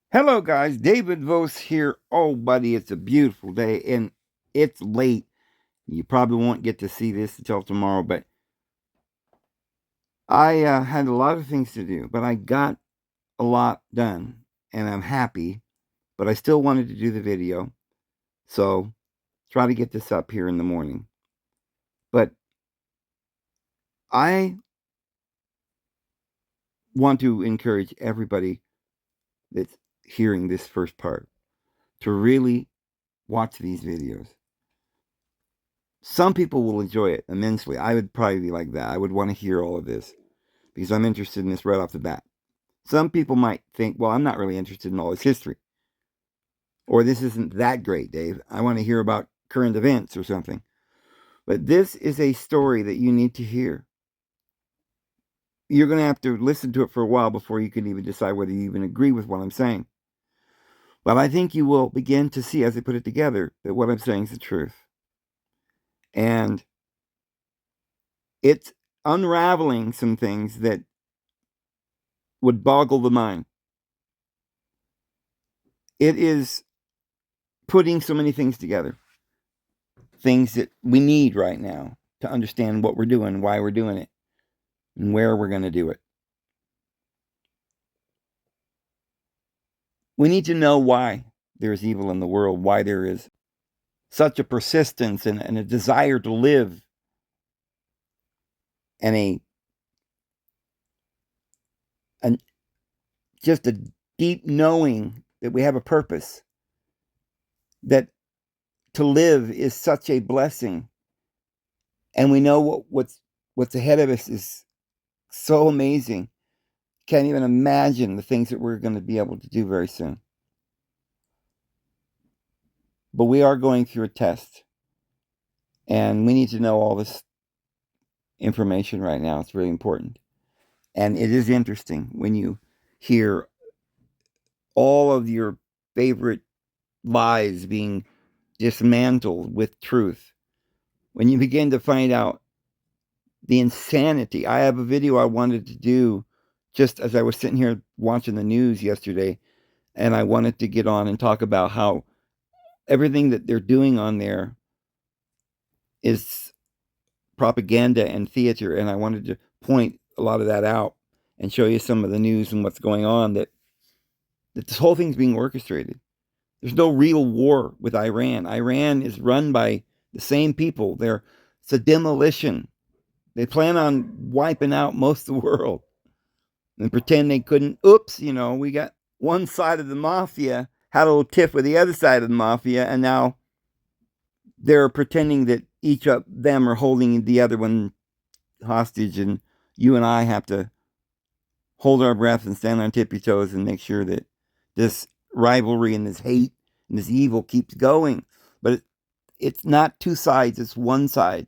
Hello, guys. David Vos here. Oh, buddy, it's a beautiful day, and it's late. You probably won't get to see this until tomorrow, but I had a lot of things to do, but I got a lot done, and I'm happy, but I still wanted to do the video, so try to get this up here in the morning. But I want to encourage everybody that's hearing this first part to really watch these videos. Some people will enjoy it immensely. I would probably be like that. I would want to hear all of this because I'm interested in this right off the bat. Some people might think, well, I'm not really interested in all this history. Or this isn't that great, Dave. I want to hear about current events or something. But this is a story that you need to hear. You're going to have to listen to it for a while before you can even decide whether you even agree with what I'm saying. But I think you will begin to see, as I put it together, that what I'm saying is the truth. And it's unraveling some things that would boggle the mind. It is putting so many things together, things that we need right now to understand what we're doing, why we're doing it, and where we're going to do it. We need to know why there's evil in the world, why there is such a persistence and a desire to live, and just a deep knowing that we have a purpose, that to live is such a blessing, and we know what's ahead of us is so amazing. Can't even imagine the things that we're going to be able to do very soon. But we are going through a test, and we need to know all this information right now. It's really important. And it is interesting when you hear all of your favorite lies being dismantled with truth. When you begin to find out the insanity. I have a video I wanted to do just as I was sitting here watching the news yesterday, and I wanted to get on and talk about how everything that they're doing on there is propaganda and theater, and I wanted to point a lot of that out and show you some of the news and what's going on, that this whole thing's being orchestrated. There's no real war with Iran. Iran is run by the same people. It's a demolition. They plan on wiping out most of the world and pretend they couldn't. Oops, we got one side of the mafia had a little tiff with the other side of the mafia, and now they're pretending that each of them are holding the other one hostage, and you and I have to hold our breath and stand on tippy toes and make sure that this rivalry and this hate and this evil keeps going. But it's not two sides, it's one side.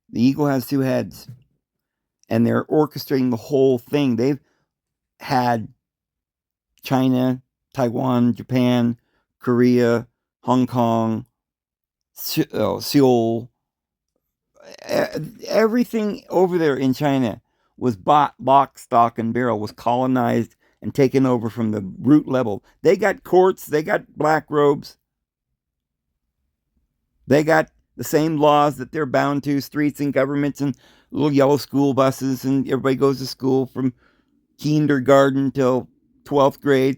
The eagle has two heads, and they're orchestrating the whole thing. They've had China, Taiwan, Japan, Korea, Hong Kong, Seoul, everything over there in China was bought, lock, stock, and barrel, was colonized and taken over from the root level. They got courts, they got black robes, they got the same laws that they're bound to, streets and governments and little yellow school buses, and everybody goes to school from kindergarten till 12th grade.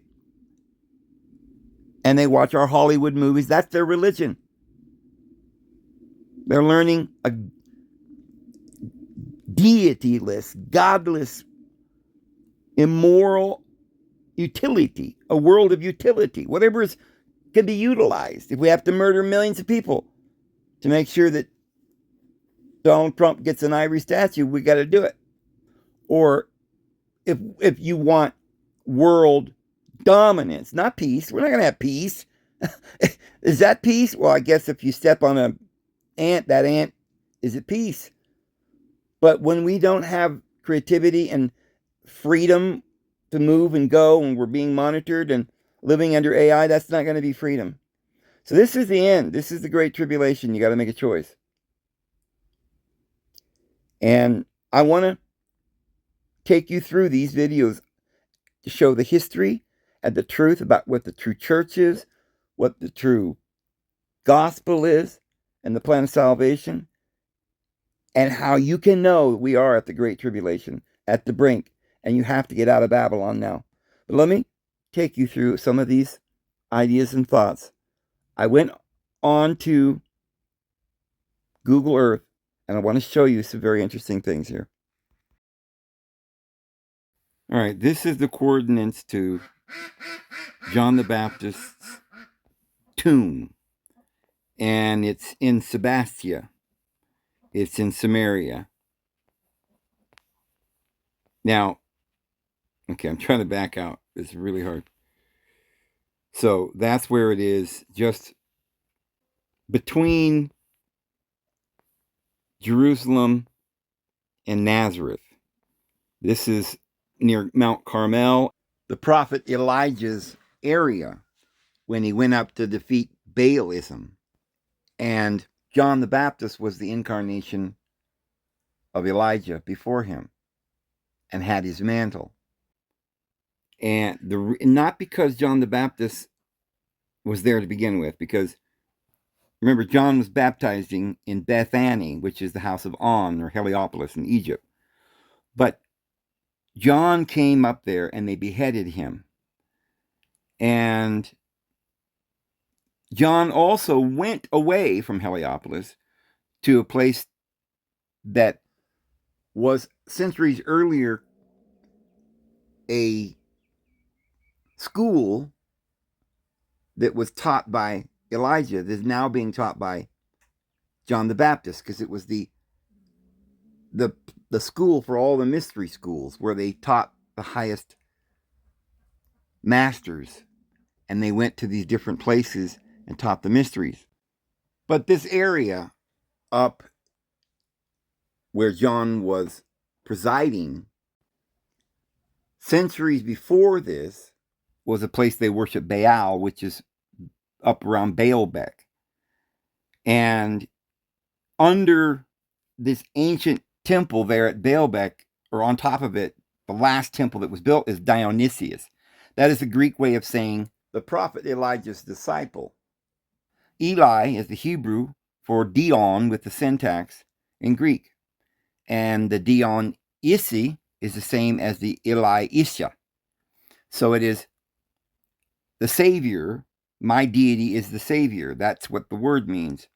And they watch our Hollywood movies. That's their religion. They're learning a deityless, godless, immoral utility, a world of utility, whatever can be utilized. If we have to murder millions of people to make sure that Donald Trump gets an ivory statue, we got to do it. Or if you want world dominance, not peace, we're not going to have peace. Is that peace? Well, I guess if you step on an ant, that ant is at peace. But when we don't have creativity and freedom to move and go, and we're being monitored and living under AI, that's not going to be freedom. So this is the end. This is the great tribulation. You got to make a choice. And I want to take you through these videos to show the history at the truth about what the true church is, what the true gospel is, and the plan of salvation, and how you can know we are at the great tribulation, at the brink, and you have to get out of Babylon now. But let me take you through some of these ideas and thoughts. I went on to Google Earth, and I want to show you some very interesting things here. All right, this is the coordinates to John the Baptist's tomb, and it's in Sebastia. It's in Samaria. Now, okay, I'm trying to back out. It's really hard. So that's where it is, just between Jerusalem and Nazareth. This is near Mount Carmel, the prophet Elijah's area when he went up to defeat Baalism. And John the Baptist was the incarnation of Elijah before him and had his mantle. And not because John the Baptist was there to begin with, because remember, John was baptizing in Bethany, which is the house of On, or Heliopolis in Egypt. But John came up there and they beheaded him. And John also went away from Heliopolis to a place that was centuries earlier a school that was taught by Elijah, that is now being taught by John the Baptist, because it was the school for all the mystery schools where they taught the highest masters, and they went to these different places and taught the mysteries. But this area up where John was presiding, centuries before this, was a place they worship Baal, which is up around Baalbek. And under this ancient temple there at Baalbek, or on top of it, the last temple that was built is Dionysius. That is the Greek way of saying the prophet Elijah's disciple. Eli is the Hebrew for Dion with the syntax in Greek. And the Dion Isi is the same as the Eli Isha. So it is the Savior. My deity is the Savior. That's what the word means.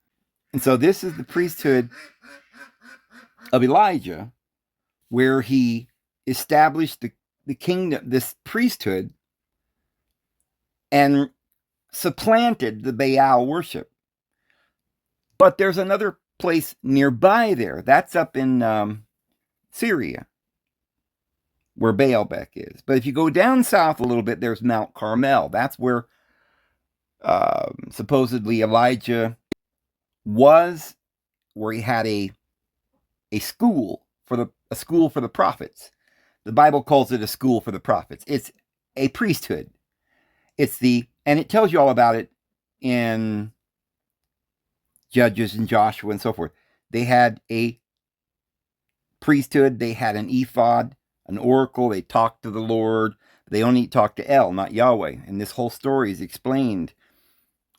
And so this is the priesthood of Elijah, where he established the kingdom, this priesthood, and supplanted the Baal worship. But there's another place nearby there. That's up in Syria, where Baalbek is. But if you go down south a little bit, there's Mount Carmel. That's where supposedly Elijah was, where he had a school for the prophets. The Bible calls it a school for the prophets. It's a priesthood. And it tells you all about it in Judges and Joshua and so forth. They had a priesthood. They had an ephod, an oracle. They talked to the Lord. They only talked to El, not Yahweh. And this whole story is explained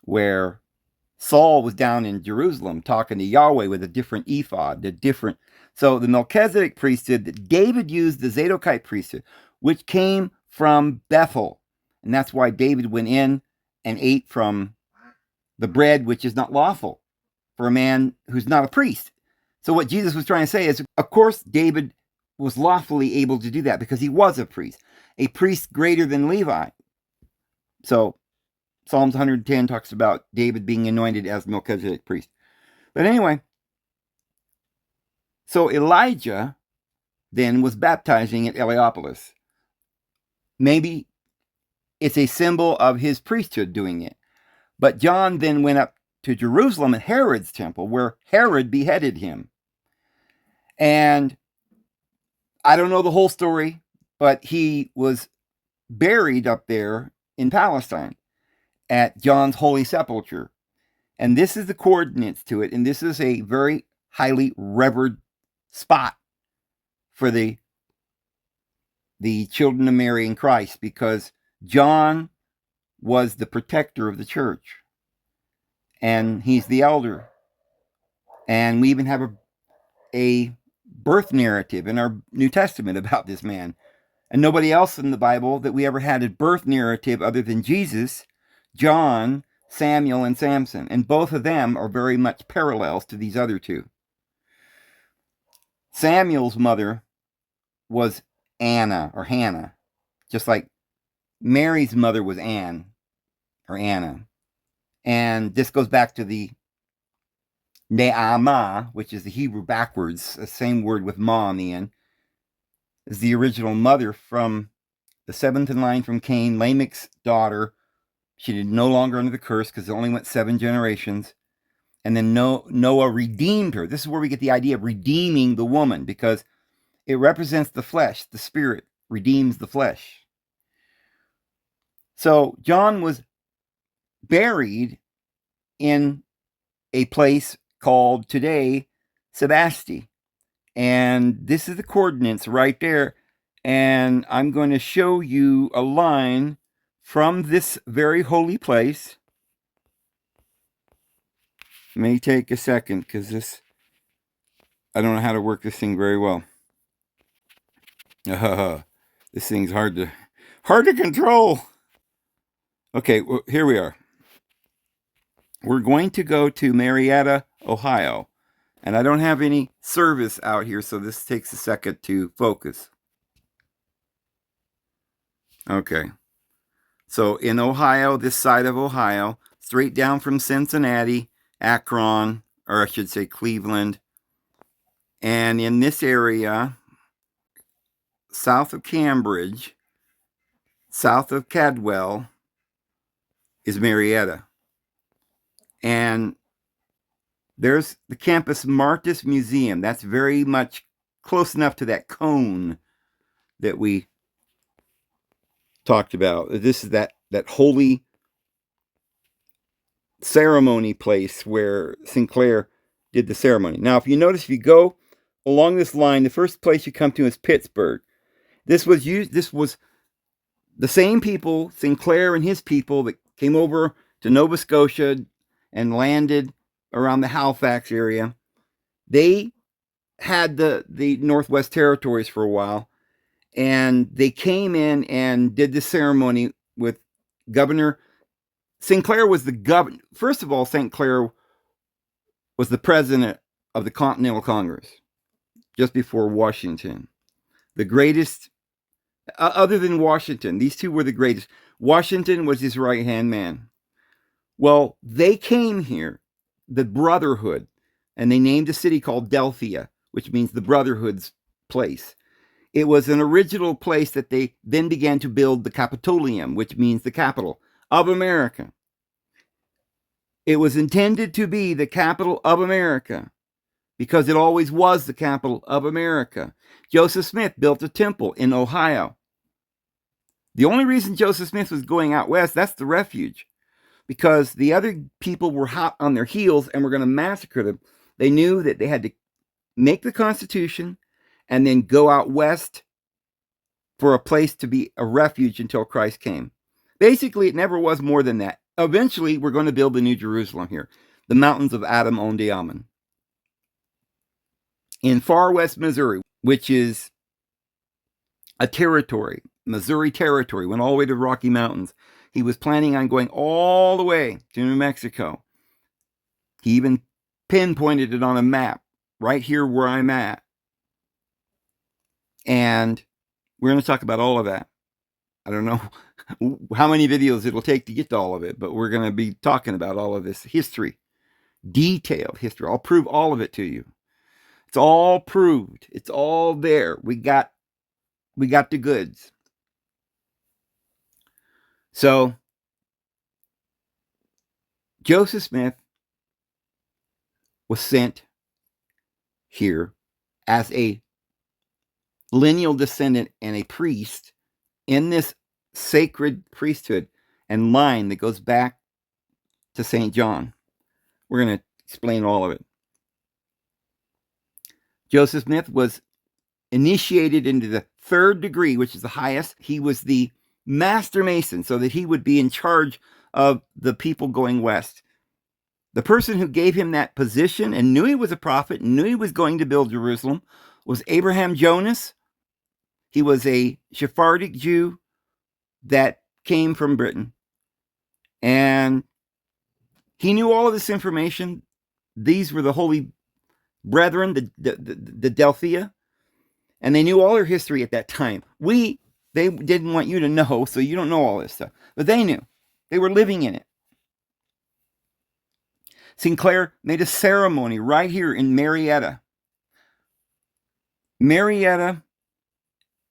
where Saul was down in Jerusalem talking to Yahweh with a different ephod, So the Melchezedeck priesthood that David used, the Zadokite priesthood, which came from Bethel. And that's why David went in and ate from the bread, which is not lawful for a man who's not a priest. So what Jesus was trying to say is, of course, David was lawfully able to do that because he was a priest greater than Levi. So Psalms 110 talks about David being anointed as Melchizedek priest. But anyway, so Elijah then was baptizing at Heliopolis. Maybe it's a symbol of his priesthood doing it. But John then went up to Jerusalem at Herod's temple, where Herod beheaded him. And I don't know the whole story, but he was buried up there in Palestine at John's holy sepulchre. And this is the coordinates to it. And this is a very highly revered spot for the children of Mary in Christ, because John was the protector of the church, and he's the elder. And we even have a birth narrative in our New Testament about this man. And nobody else in the Bible that we ever had a birth narrative other than Jesus, John, Samuel, and Samson. And both of them are very much parallels to these other two. Samuel's mother was Anna or Hannah, just like Mary's mother was Anne or Anna. And this goes back to the Ne'amah, which is the Hebrew backwards, the same word with ma on the end, is the original mother from the seventh in line from Cain, Lamech's daughter. She did no longer under the curse because it only went 7 generations. And then Noah redeemed her. This is where we get the idea of redeeming the woman, because it represents the flesh. The spirit redeems the flesh. So John was buried in a place called today Sebasti. And this is the coordinates right there. And I'm going to show you a line from this very holy place. It may take a second because I don't know how to work this thing very well. This thing's hard to control. Okay, well, here we are. We're going to go to Marietta, Ohio. And I don't have any service out here, so this takes a second to focus. Okay. So in Ohio, this side of Ohio, straight down from Cincinnati, Akron, or I should say Cleveland. And in this area, south of Cambridge, south of Cadwell, is Marietta. And there's the Campus Martis Museum. That's very much close enough to that cone that we talked about. This is that holy ceremony place where Sinclair did the ceremony. Now, if you notice, if you go along this line, the first place you come to is Pittsburgh. This was the same people, Sinclair and his people, that came over to Nova Scotia and landed around the Halifax area. They had the Northwest Territories for a while, and they came in and did the ceremony with Governor Sinclair. Was the governor. First of all, Sinclair was the president of the Continental Congress just before Washington. The greatest, other than Washington, these two were the greatest. Washington was his right-hand man. Well, they came here, the Brotherhood, and they named a city called Delphia, which means the Brotherhood's place. It was an original place that they then began to build the Capitolium, which means the capital of America. It was intended to be the capital of America because it always was the capital of America. Joseph Smith built a temple in Ohio. The only reason Joseph Smith was going out west, that's the refuge, because the other people were hot on their heels and were going to massacre them. They knew that they had to make the Constitution and then go out west for a place to be a refuge until Christ came. Basically, it never was more than that. Eventually, we're going to build the New Jerusalem here, the mountains of Adam on Ammon, in far west Missouri, which is a territory. Missouri Territory went all the way to the Rocky Mountains. He was planning on going all the way to New Mexico. He even pinpointed it on a map, right here where I'm at. And we're going to talk about all of that. I don't know how many videos it'll take to get to all of it, but we're going to be talking about all of this history, detailed history. I'll prove all of it to you. It's all proved. It's all there. We got the goods. So Joseph Smith was sent here as a lineal descendant and a priest in this sacred priesthood and line that goes back to St. John. We're going to explain all of it. Joseph Smith was initiated into the 3rd degree, which is the highest. He was the master mason, so that he would be in charge of the people going west. The person who gave him that position and knew he was a prophet, and knew he was going to build Jerusalem, was Abraham Jonas. He was a Sephardic Jew that came from Britain. And he knew all of this information. These were the holy brethren, the Delphia, and they knew all their history at that time. They didn't want you to know, so you don't know all this stuff. But they knew. They were living in it. Sinclair made a ceremony right here in Marietta. Marietta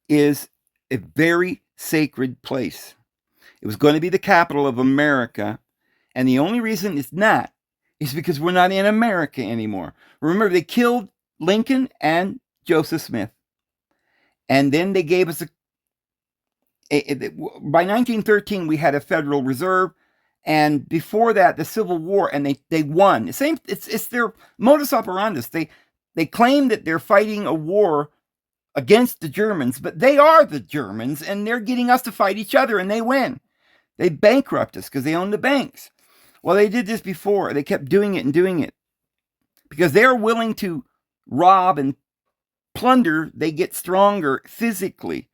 is a very sacred place. It was going to be the capital of America, and the only reason it's not is because we're not in America anymore. Remember, they killed Lincoln and Joseph Smith, and then they gave us by 1913 we had a Federal Reserve, and before that the Civil War, and they won. It's their modus operandi. They claim that they're fighting a war against the Germans, but they are the Germans, and they're getting us to fight each other, and they win. They bankrupt us because they own the banks. Well, they did this before. They kept doing it and doing it because they're willing to rob and plunder. They get stronger physically,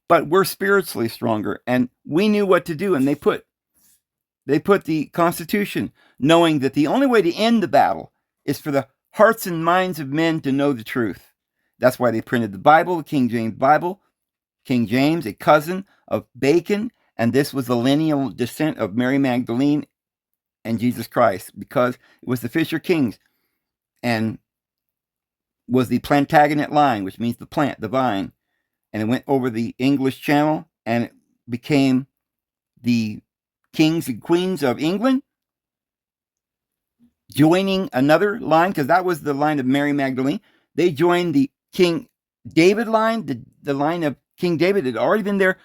but we're spiritually stronger, and we knew what to do. And they put the Constitution, knowing that the only way to end the battle is for the hearts and minds of men to know the truth. That's why they printed the Bible, the King James Bible. King James, a cousin of Bacon, and this was the lineal descent of Mary Magdalene and Jesus Christ, because it was the Fisher Kings and was the Plantagenet line, which means the plant, the vine, and it went over the English Channel, and it became the kings and queens of England, joining another line, because that was the line of Mary Magdalene. They joined the King David line, the line of King David had already been there,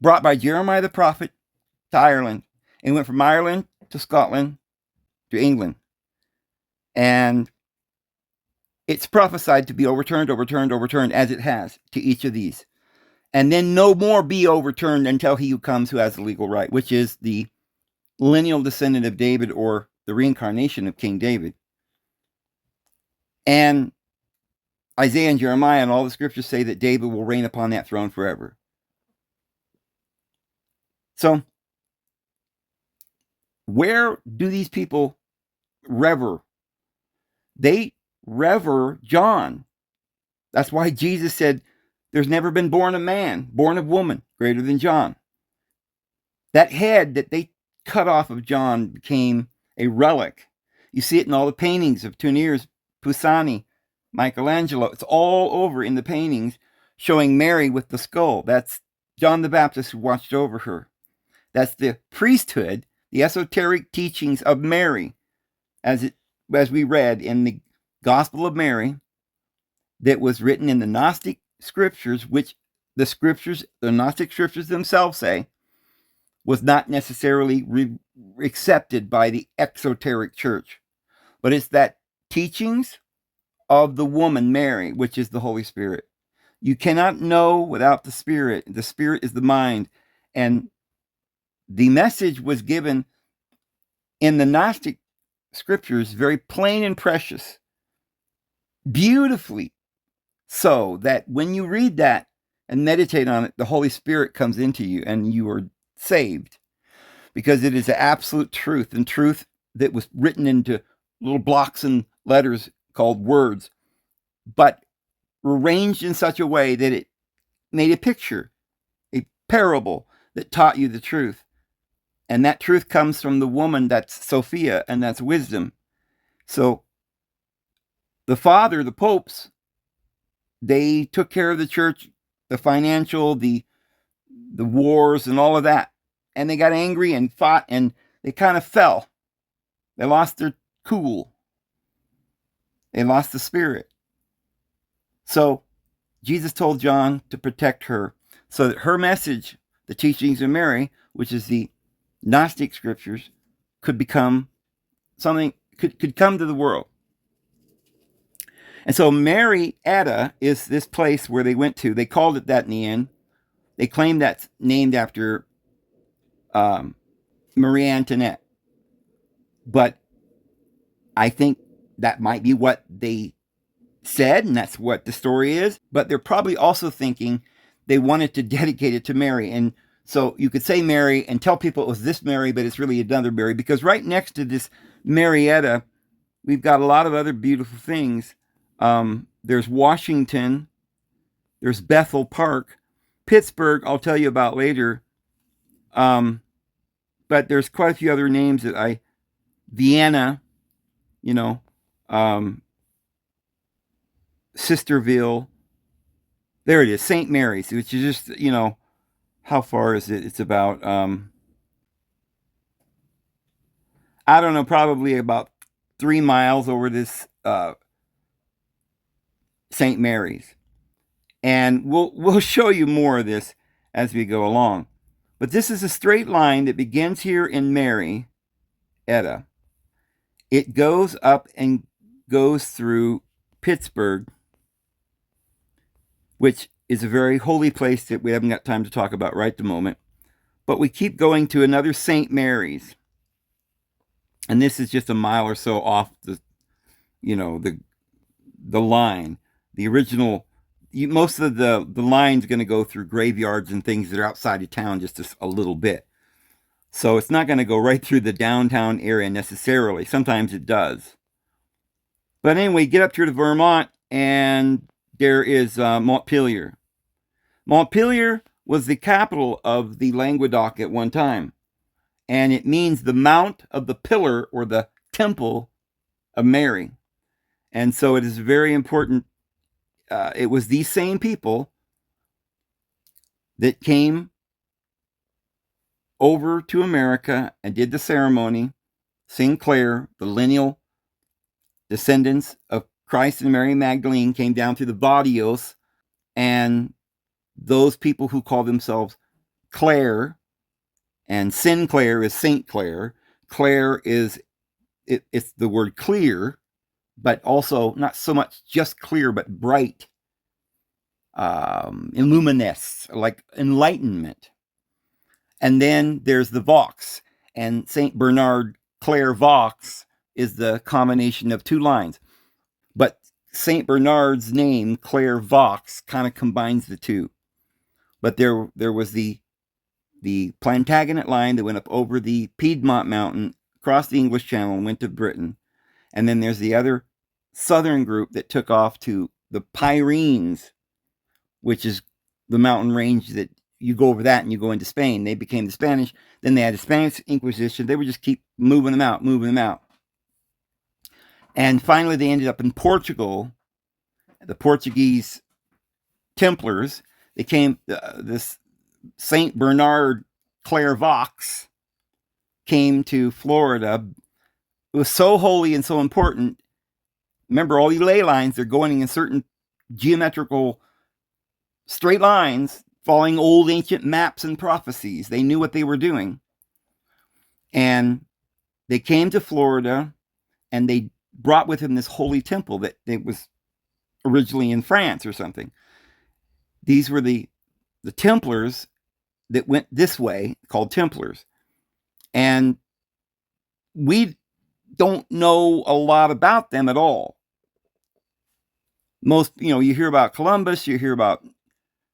brought by Jeremiah the prophet to Ireland, and went from Ireland to Scotland to England. And it's prophesied to be overturned, as it has to each of these. And then no more be overturned until he who comes who has the legal right, which is the lineal descendant of David, or the reincarnation of King David. And Isaiah and Jeremiah and all the scriptures say that David will reign upon that throne forever. So, where do these people rever? They rever John. That's why Jesus said, there's never been born a man, born of woman, greater than John. That head that they cut off of John became a relic. You see it in all the paintings of Teniers, Pisani, Michelangelo. It's all over in the paintings showing Mary with the skull. That's John the Baptist who watched over her. That's the priesthood, the esoteric teachings of Mary, as we read in the Gospel of Mary, that was written in the Gnostic scriptures, which the Gnostic scriptures themselves say was not necessarily accepted by the exoteric church. But it's that teachings of the woman Mary, which is the Holy Spirit. You cannot know without the Spirit. The Spirit is the mind. And the message was given in the Gnostic scriptures, very plain and precious, beautifully, so that when you read that and meditate on it, the Holy Spirit comes into you and you are saved, because it is the absolute truth, and truth that was written into little blocks and letters called words, but arranged in such a way that it made a picture, a parable that taught you the truth. And that truth comes from the woman, that's Sophia, and that's wisdom. So the father, the popes, they took care of the church, the financial, the wars and all of that. And they got angry and fought, and they kind of fell. They lost their cool. They lost the spirit. So Jesus told John to protect her, so that her message, the teachings of Mary, which is the Gnostic scriptures, could become something, could come to the world. And so Marietta is this place where they went to. They called it that in the end, They claim that's named after Marie Antoinette. But I think that might be what they said, and that's what the story is. But they're probably also thinking they wanted to dedicate it to Mary. And so you could say Mary and tell people it was this Mary, but it's really another Mary, because right next to this Marietta, we've got a lot of other beautiful things. There's Washington, there's Bethel Park, Pittsburgh, I'll tell you about later. But there's quite a few other names that Vienna, you know, Sisterville. There it is, St. Mary's, which is just, how far is it? It's about, I don't know, probably about 3 miles over this St. Mary's. And we'll show you more of this as we go along. But this is a straight line that begins here in Marietta. It goes up and goes through Pittsburgh, which is a very holy place that we haven't got time to talk about right at the moment. But we keep going to another St. Mary's. And this is just a mile or so off the line. The original, most of the line's going to go through graveyards and things that are outside of town just a little bit. So it's not going to go right through the downtown area necessarily. Sometimes it does. But anyway, get up here to Vermont, and there is Montpelier. Montpelier was the capital of the Languedoc at one time. And it means the Mount of the Pillar, or the Temple of Mary. And so it is very important. It was these same people that came over to America and did the ceremony. Sinclair, the lineal descendants of Christ and Mary Magdalene, came down through the Barrios, and those people who call themselves Clare, and Sinclair is Saint Clair. Claire is, it's the word clear, but also not so much just clear, but bright, illuminous, like enlightenment. And then there's the Vaux, and Saint Bernard Clare Vaux is the combination of two lines. But Saint Bernard's name, Clare Vaux, kind of combines the two. But there was the Plantagenet line that went up over the Piedmont Mountain, across the English Channel, and went to Britain. And then there's the other southern group that took off to the Pyrenees, which is the mountain range that you go over that and you go into Spain. They became the Spanish. Then they had the Spanish Inquisition. They would just keep moving them out. And finally, they ended up in Portugal. The Portuguese Templars. They came, this Saint Bernard Clare Vaux came to Florida. It was so holy and so important. Remember, all the ley lines, they're going in certain geometrical straight lines, following old ancient maps and prophecies. They knew what they were doing. And they came to Florida, and they brought with them this holy temple that it was originally in France or something. These were the Templars that went this way, called Templars. And we don't know a lot about them at all. Most, you hear about Columbus, you hear about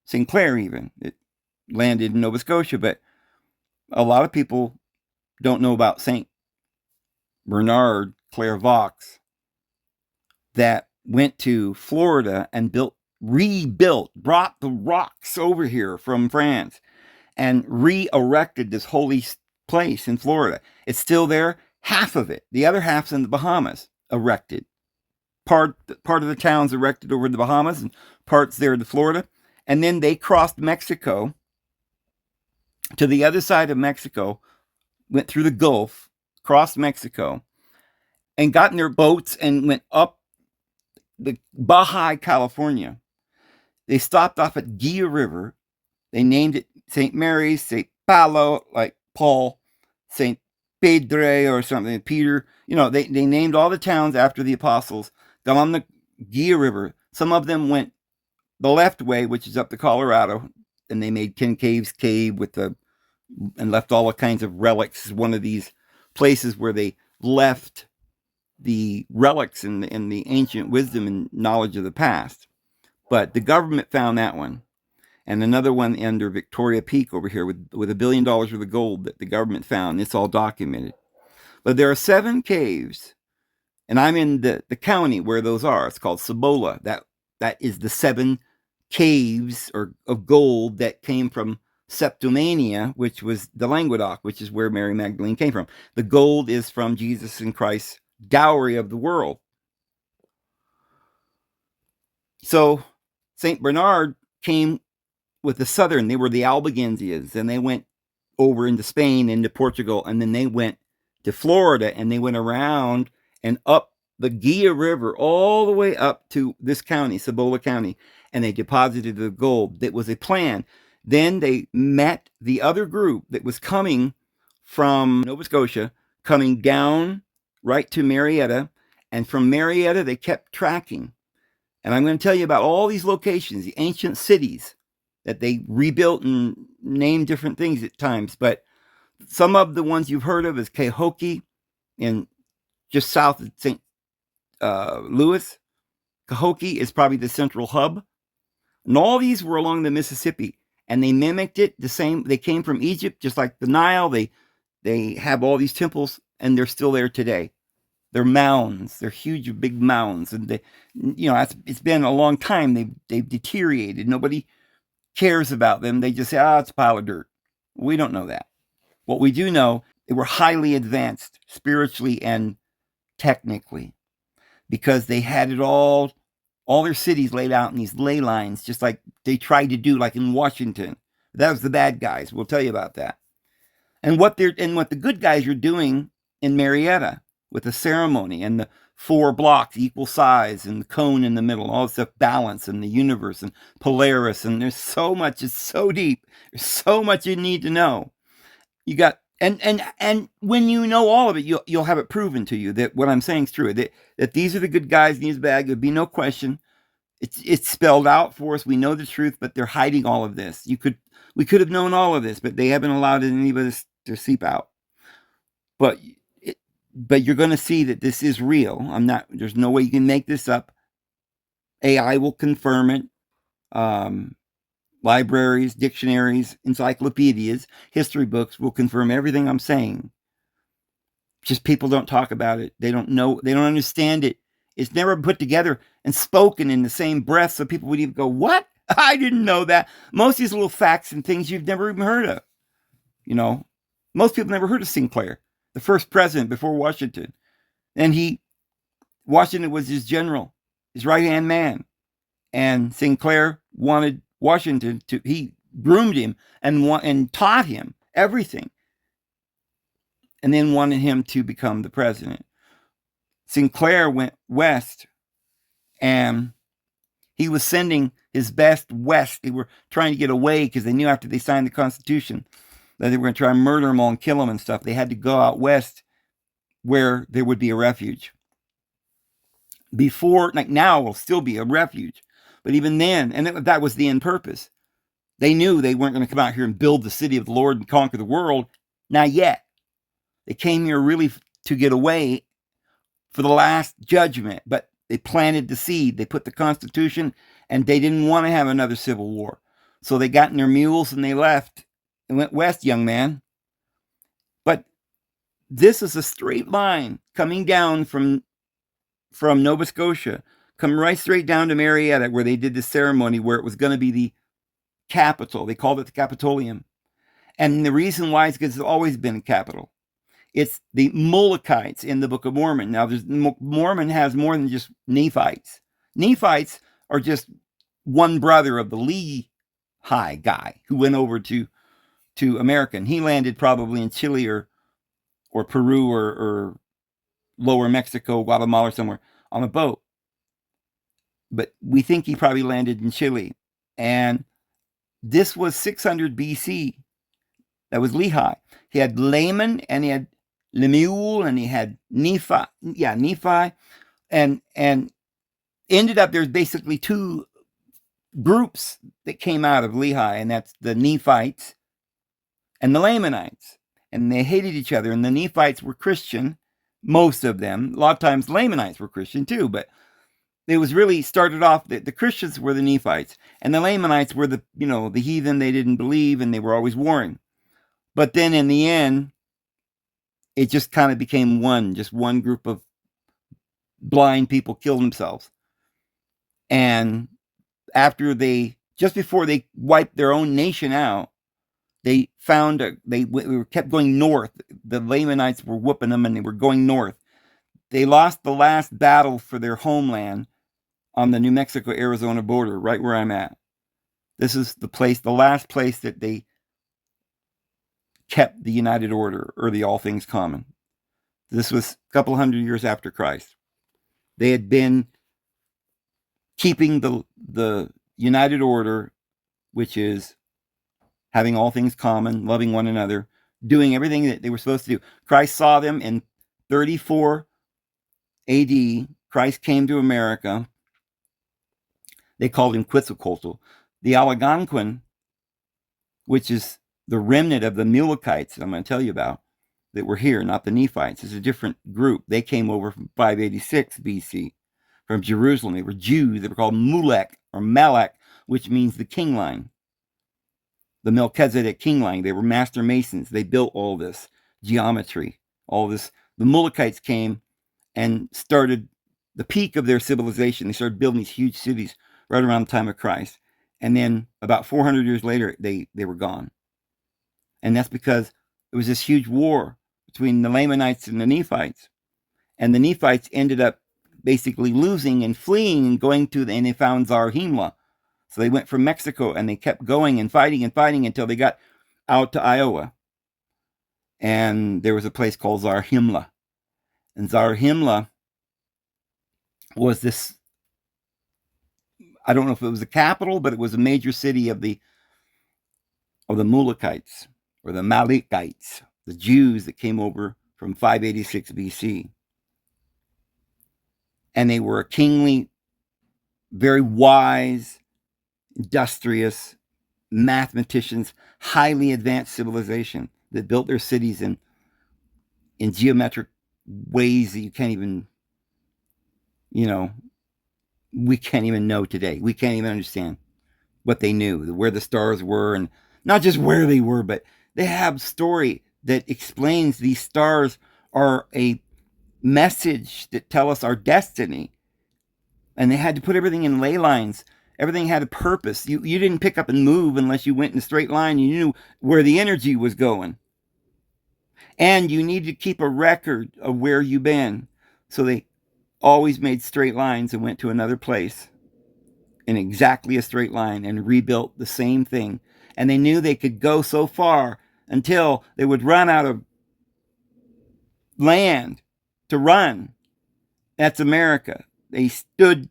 Sinclair even. It landed in Nova Scotia, but a lot of people don't know about Saint Bernard Clare Vaux that went to Florida and rebuilt, brought the rocks over here from France and re-erected this holy place in Florida. It's still there, half of it. The other half's in the Bahamas, erected. Part of the town's erected over in the Bahamas, and parts there in Florida. And then they crossed Mexico to the other side of Mexico, went through the Gulf, crossed Mexico, and got in their boats and went up the Baja California. They stopped off at Gia River. They named it St. Mary's, St. Paulo, like Paul, St. Pedro or something, Peter. They named all the towns after the apostles. Got on the Gia River. Some of them went the left way, which is up the Colorado, and they made Kincaid's cave and left all kinds of relics. One of these places where they left the relics and the ancient wisdom and knowledge of the past. But the government found that one. And another one under Victoria Peak over here with $1 billion worth of gold that the government found. It's all documented. But there are 7 caves, and I'm in the county where those are. It's called Cibola. That is the 7 caves of gold that came from Septimania, which was the Languedoc, which is where Mary Magdalene came from. The gold is from Jesus and Christ's dowry of the world. So St. Bernard came with the southern. They were the Albigensias, and they went over into Spain, into Portugal, and then they went to Florida, and they went around and up the Guia River all the way up to this county, Cibola County, and they deposited the gold. That was a plan. Then they met the other group that was coming from Nova Scotia, coming down right to Marietta, and from Marietta they kept tracking. And I'm going to tell you about all these locations, the ancient cities that they rebuilt and named different things at times. But some of the ones you've heard of is Cahokia in just south of St. Louis. Cahokia is probably the central hub. And all these were along the Mississippi, and they mimicked it the same. They came from Egypt, just like the Nile. They have all these temples, and they're still there today. They're mounds. They're huge, big mounds, and it's been a long time. They've deteriorated. Nobody cares about them. They just say, it's a pile of dirt. We don't know that. What we do know, they were highly advanced spiritually and technically, because they had it all their cities laid out in these ley lines, just like they tried to do, like in Washington. That was the bad guys. We'll tell you about that. And what the good guys are doing in Marietta with the ceremony and the 4 blocks equal size and the cone in the middle, all this stuff, balance and the universe and Polaris, and there's so much. It's so deep. There's so much you need to know. You got and when you know all of it, you'll have it proven to you that what I'm saying is true. That these are the good guys in these bag. There'd be no question. It's spelled out for us. We know the truth, but they're hiding all of this. We could have known all of this, but they haven't allowed anybody to seep out. But you're going to see that this is real. There's no way you can make this up. AI will confirm it. Libraries, dictionaries, encyclopedias, history books will confirm everything I'm saying. Just people don't talk about it. They don't know. They don't understand it. It's never put together and spoken in the same breath, so people would even go, what? I didn't know that. Most of these little facts and things you've never even heard of. Most people never heard of Sinclair, the first president before Washington. And Washington was his general, his right-hand man. And Sinclair wanted Washington he groomed him and taught him everything, and then wanted him to become the president. Sinclair went west, and he was sending his best west. They were trying to get away because they knew after they signed the Constitution that they were going to try and murder them all and kill them and stuff. They had to go out west where there would be a refuge. Before, like now, will still be a refuge. But even then, and that was the end purpose. They knew they weren't going to come out here and build the city of the Lord and conquer the world. Not yet. They came here really to get away for the last judgment. But they planted the seed. They put the Constitution, and they didn't want to have another civil war. So they got in their mules and they left and went west, young man. But this is a straight line coming down from Nova Scotia, come right straight down to Marietta, where they did the ceremony, where it was going to be the capital. They called it the Capitolium. And the reason why is because it's always been a capital. It's the Mulekites in the Book of Mormon. Now, Mormon has more than just Nephites. Nephites are just one brother of the Lehi guy who went over to America. And he landed probably in Chile or Peru or lower Mexico, Guatemala, or somewhere on a boat. But we think he probably landed in Chile. And this was 600 BC. That was Lehi. He had Laman, and he had Lemuel, and he had Nephi. And ended up, there's basically 2 groups that came out of Lehi, and that's the Nephites and the Lamanites. And they hated each other, and the Nephites were Christian, most of them. A lot of times Lamanites were Christian too, but it was really started off that the Christians were the Nephites, and the Lamanites were the heathen. They didn't believe, and they were always warring. But then in the end, it just kind of became just one group of blind people killed themselves. And just before they wiped their own nation out, they found they kept going north. The Lamanites were whooping them, and they were going north. They lost the last battle for their homeland on the New Mexico-Arizona border, right where I'm at. This is the last place that they kept the United Order, or the All Things Common. This was a couple hundred years after Christ. They had been keeping the United Order, which is having all things common, loving one another, doing everything that they were supposed to do. Christ saw them in 34 AD. Christ came to America. They called him Quetzalcoatl. The Algonquin, which is the remnant of the Mulekites that I'm going to tell you about, that were here, not the Nephites, is a different group. They came over from 586 BC from Jerusalem. They were Jews. They were called Mulek or Malek, which means the king line. The Melchezedeck king line. They were master masons. They built all this geometry, all this. The Mulekites came and started the peak of their civilization. They started building these huge cities right around the time of Christ. And then about 400 years later, they were gone. And that's because there was this huge war between the Lamanites and the Nephites. And the Nephites ended up basically losing and fleeing and and they found Zarahemla. So they went from Mexico, and they kept going and fighting until they got out to Iowa. And there was a place called Zarahemla. And Zarahemla was this, I don't know if it was the capital, but it was a major city of the Mulekites, or the Malikites, the Jews that came over from 586 BC. And they were a kingly, very wise, industrious, mathematicians, highly advanced civilization that built their cities in geometric ways that you can't even, we can't even know today. We can't even understand what they knew, where the stars were, and not just where they were, but they have story that explains these stars are a message that tell us our destiny. And they had to put everything in ley lines. Everything had a purpose. You didn't pick up and move unless you went in a straight line. You knew where the energy was going. And you need to keep a record of where you've been. So they always made straight lines and went to another place in exactly a straight line and rebuilt the same thing. And they knew they could go so far until they would run out of land to run. That's America. They stood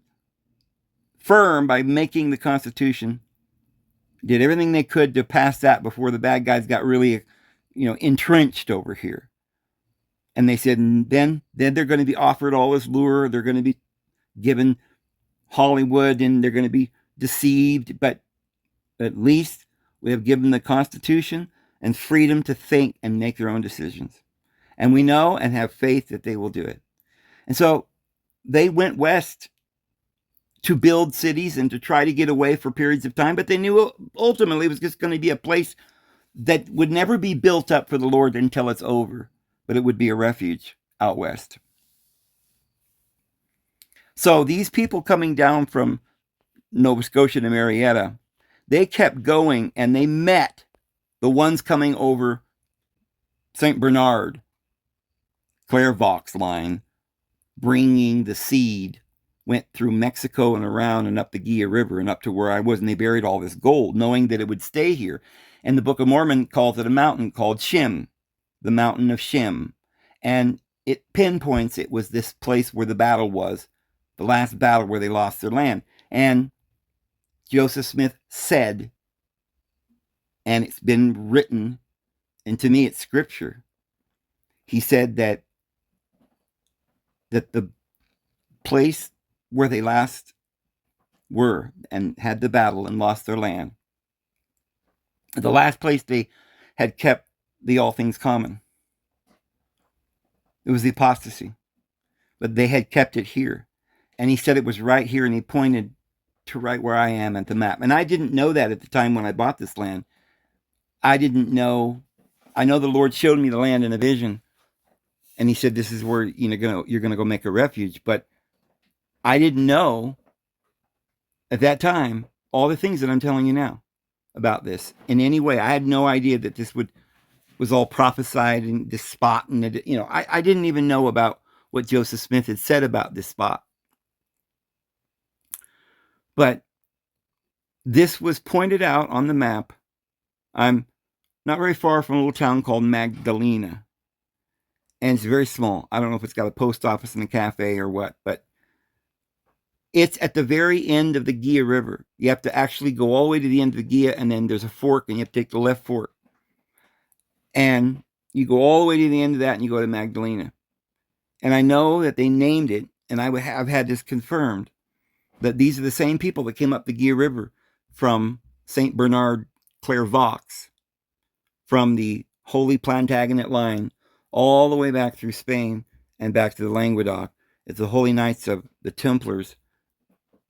firm by making the Constitution, did everything they could to pass that before the bad guys got really, entrenched over here. And they said, then they're going to be offered all this lure. They're going to be given Hollywood, and they're going to be deceived. But at least we have given the Constitution and freedom to think and make their own decisions. And we know and have faith that they will do it. And so they went west to build cities and to try to get away for periods of time, but they knew ultimately it was just going to be a place that would never be built up for the Lord until it's over, but it would be a refuge out west. So these people coming down from Nova Scotia to Marietta, they kept going, and they met the ones coming over St. Bernard, Clairvaux line, bringing the seed, went through Mexico and around and up the Gila River and up to where I was, and they buried all this gold, knowing that it would stay here. And the Book of Mormon calls it a mountain called Shem, the mountain of Shem. And it pinpoints it was this place where the battle was, the last battle where they lost their land. And Joseph Smith said, and it's been written, and to me it's scripture, he said that the place where they last were and had the battle and lost their land. The last place they had kept the all things common. It was the apostasy, but they had kept it here. And he said it was right here, and he pointed to right where I am at the map. And I didn't know that at the time when I bought this land. I didn't know. I know the Lord showed me the land in a vision, and he said, this is where you're gonna go make a refuge. But I didn't know at that time all the things that I'm telling you now about this in any way. I had no idea that this was all prophesied in this spot, and I didn't even know about what Joseph Smith had said about this spot. But this was pointed out on the map. I'm not very far from a little town called Magdalena, and it's very small. I don't know if it's got a post office and a cafe or what, but it's at the very end of the Gia River. You have to actually go all the way to the end of the Gia, and then there's a fork, and you have to take the left fork. And you go all the way to the end of that, and you go to Magdalena. And I know that they named it, and I have had this confirmed, that these are the same people that came up the Gia River from St. Bernard Clairvaux, from the Holy Plantagenet line, all the way back through Spain and back to the Languedoc. It's the Holy Knights of the Templars,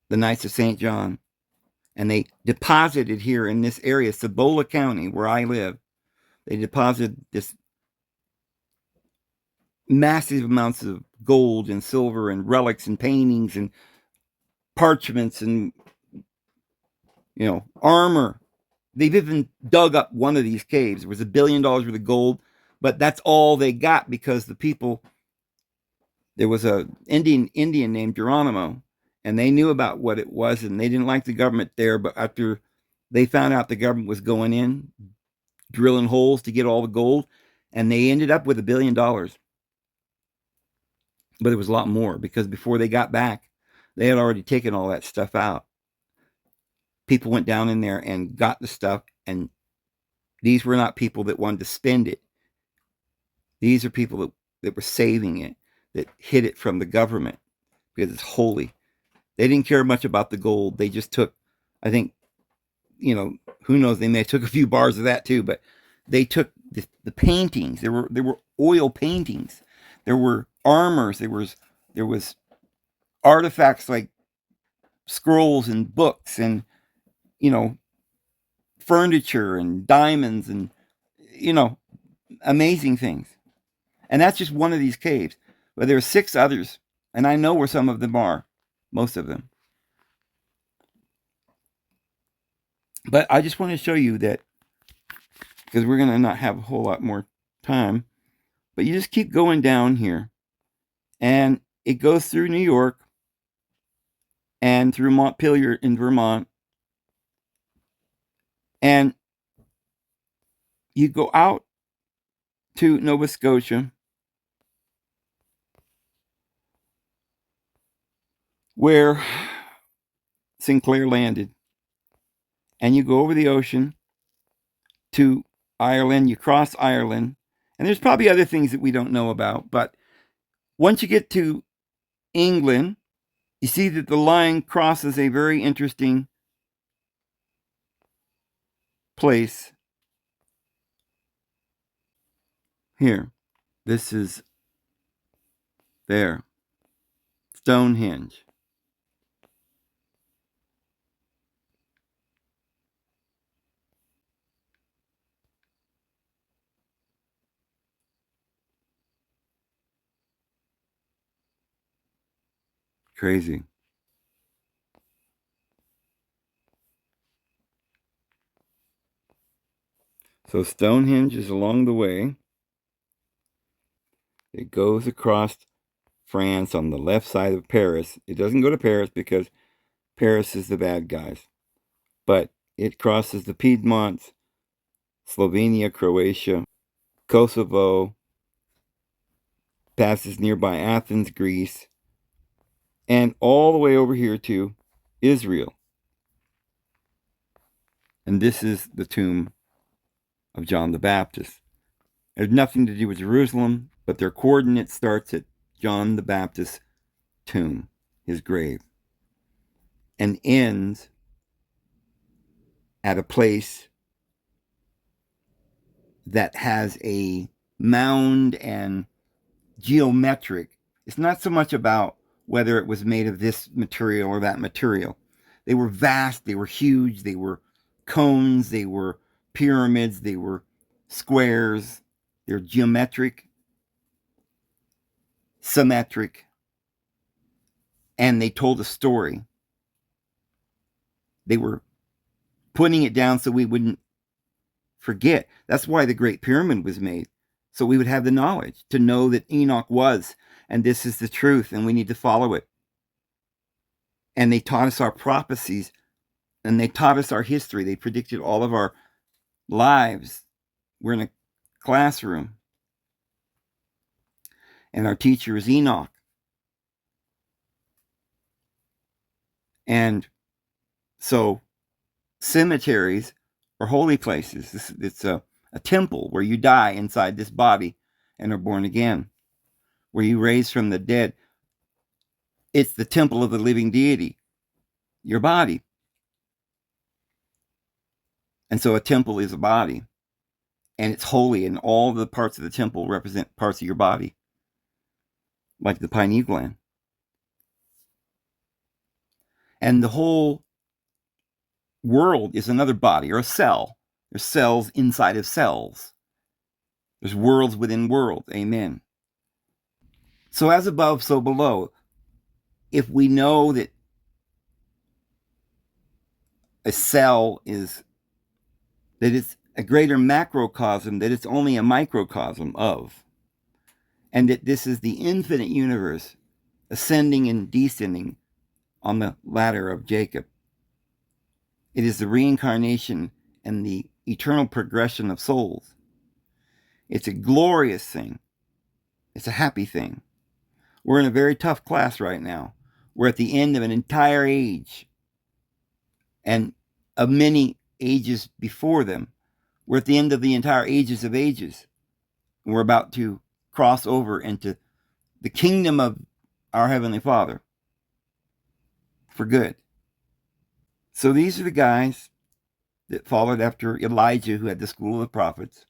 the Knights of St. John. And they deposited here in this area, Cibola County, where I live. They deposited this massive amounts of gold and silver and relics and paintings and parchments and armor. They've even dug up one of these caves. It was $1 billion worth of gold, but that's all they got because the people, there was a Indian named Geronimo, and they knew about what it was, and they didn't like the government there. But after they found out the government was going in, drilling holes to get all the gold, and they ended up with $1 billion. But it was a lot more, because before they got back, they had already taken all that stuff out. People went down in there and got the stuff, and these were not people that wanted to spend it. These are people that were saving it, that hid it from the government because it's holy. They didn't care much about the gold. They just took, I think, who knows, they may have took a few bars of that too, but they took the paintings. There were oil paintings. There were armors. There was artifacts like scrolls and books and furniture and diamonds and amazing things. And that's just one of these caves. But there are 6 others, and I know where some of them are, most of them. But I just want to show you that, because we're going to not have a whole lot more time, but you just keep going down here, and it goes through New York and through Montpelier in Vermont, and you go out to Nova Scotia, where Sinclair landed, and you go over the ocean to Ireland. You cross Ireland, and there's probably other things that we don't know about, but once you get to England, you see that the line crosses a very interesting place here. This is there, Stonehenge. Crazy. So Stonehenge is along the way. It goes across France on the left side of Paris. It doesn't go to Paris because Paris is the bad guys. But it crosses the Piedmonts, Slovenia, Croatia, Kosovo, passes nearby Athens, Greece, and all the way over here to Israel. And this is the tomb of John the Baptist. It has nothing to do with Jerusalem, but their coordinate starts at John the Baptist's tomb, his grave. and ends at a place that has a mound and geometric. It's not so much about whether it was made of this material or that material. They were vast, they were huge, they were cones, they were pyramids, they were squares, they're geometric, symmetric, and they told a story. They were putting it down so we wouldn't forget. That's why the Great Pyramid was made, so we would have the knowledge to know that Enoch was, and this is the truth, and we need to follow it. And they taught us our prophecies, and they taught us our history. They predicted all of our lives. We're in a classroom, and our teacher is Enoch. And so cemeteries are holy places. It's a temple where you die inside this body and are born again, where you raise from the dead. It's the temple of the living deity, your body. And so a temple is a body, and it's holy, and all the parts of the temple represent parts of your body, like the pineal gland. And the whole world is another body, or a cell. There's cells inside of cells. There's worlds within worlds. Amen. So as above, so below. If we know that a cell is, that it's a greater macrocosm, that it's only a microcosm of, and that this is the infinite universe ascending and descending on the ladder of Jacob. It is the reincarnation and the eternal progression of souls. It's a glorious thing. It's a happy thing. We're in a very tough class right now. We're at the end of an entire age and of many ages before them. We're at the end of the entire ages of ages. And we're about to cross over into the kingdom of our Heavenly Father for good. So these are the guys that followed after Elijah, who had the school of the prophets.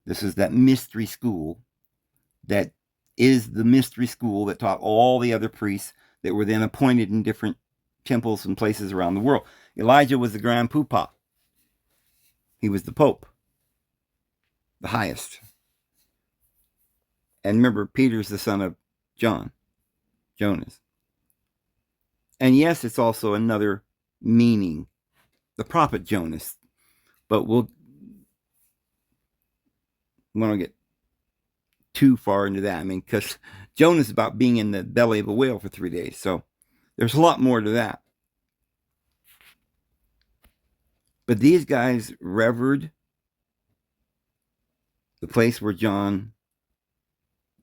This is that mystery school that is the mystery school that taught all the other priests that were then appointed in different temples and places around the world. Elijah was the grand poobah. He was the Pope, the highest. And remember, Peter's the son of Jonas. And yes, it's also another meaning, the prophet Jonas. But we won't get too far into that. I mean, because Jonah is about being in the belly of a whale for 3 days. So there's a lot more to that. But these guys revered the place where John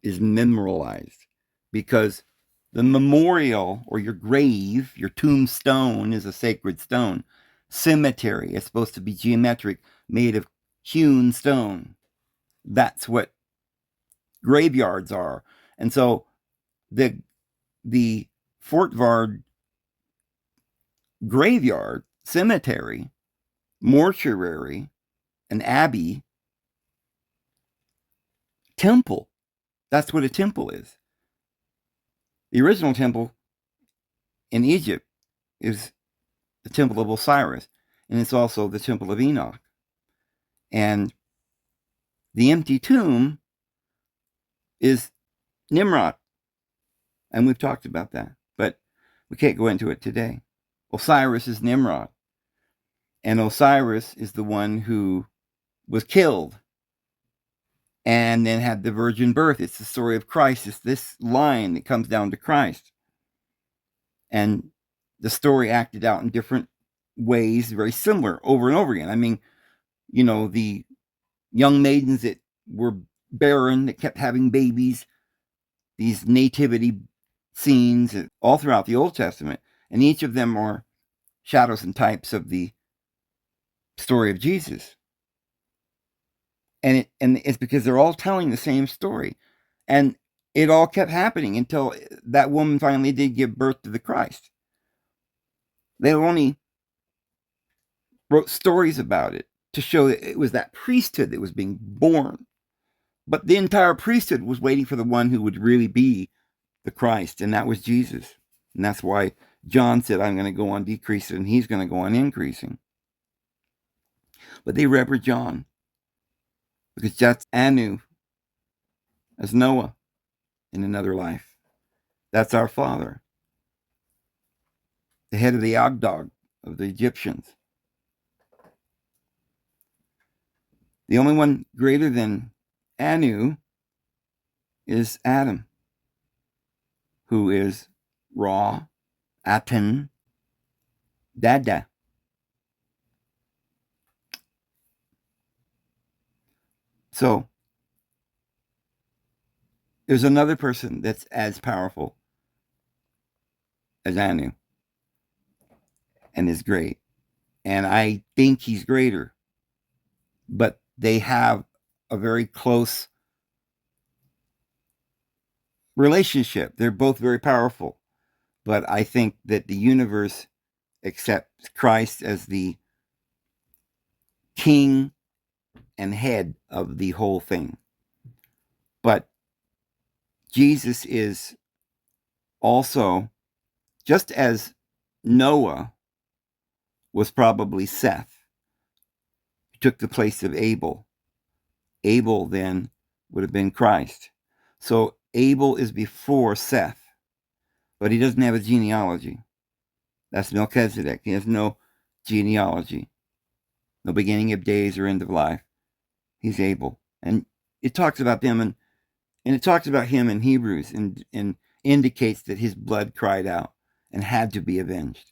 is memorialized, because the memorial, or your grave, your tombstone, is a sacred stone. Cemetery is supposed to be geometric, made of hewn stone. That's what graveyards are. And so the Fort Vard graveyard, cemetery, mortuary, an abbey, temple. That's what a temple is. The original temple in Egypt is the temple of Osiris, and it's also the temple of Enoch. And the empty tomb is Nimrod. And we've talked about that, but we can't go into it today. Osiris is Nimrod. And Osiris is the one who was killed and then had the virgin birth. It's the story of Christ. It's this line that comes down to Christ. And the story acted out in different ways, very similar over and over again. I mean, you know, the young maidens that were barren, that kept having babies, these nativity scenes all throughout the Old Testament. And each of them are shadows and types of the story of Jesus. And it's because they're all telling the same story. And it all kept happening until that woman finally did give birth to the Christ. They only wrote stories about it to show that it was that priesthood that was being born. But the entire priesthood was waiting for the one who would really be the Christ, and that was Jesus. And that's why John said, I'm going to go on decreasing, and he's going to go on increasing. But they revered John because that's Anu as Noah in another life. That's our father, the head of the Agdog of the Egyptians. The only one greater than Anu is Adam, who is Ra, Atan, Dada. So there's another person that's as powerful as Anu and is great. And I think he's greater. But they have a very close relationship. They're both very powerful. But I think that the universe accepts Christ as the king and head of the whole thing. But Jesus is also, just as Noah was probably Seth, who took the place of Abel. Abel then would have been Christ. So Abel is before Seth, but he doesn't have a genealogy. That's Melchezedeck. He has no genealogy, no beginning of days or end of life. He's Abel. And it talks about them, and it talks about him in Hebrews, and indicates that his blood cried out and had to be avenged,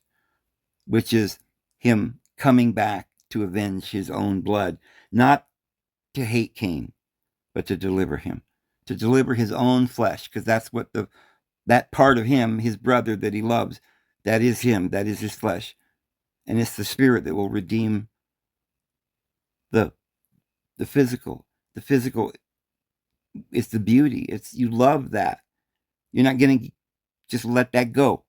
which is him coming back to avenge his own blood, not to hate Cain, but to deliver him, to deliver his own flesh, because that's what that part of him, his brother that he loves, that is him, that is his flesh. And it's the spirit that will redeem the physical. The physical, it's the beauty. It's, you love that. You're not going to just let that go.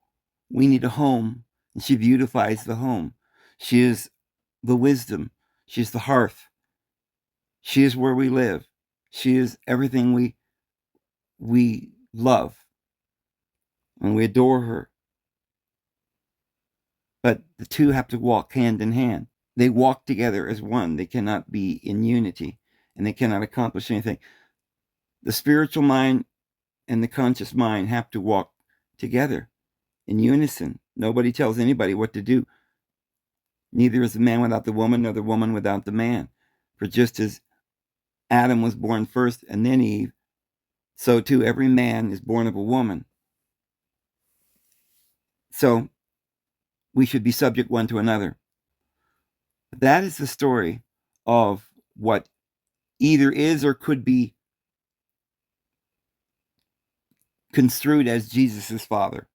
We need a home, and she beautifies the home. She is the wisdom. She's the hearth. She is where we live. She is everything we love, and we adore her. But the two have to walk hand in hand. They walk together as one. They cannot be in unity, and they cannot accomplish anything. The spiritual mind and the conscious mind have to walk together in unison. Nobody tells anybody what to do. Neither is the man without the woman, nor the woman without the man. For just as Adam was born first and then Eve, so too every man is born of a woman. So we should be subject one to another. That is the story of what either is or could be construed as Jesus' father.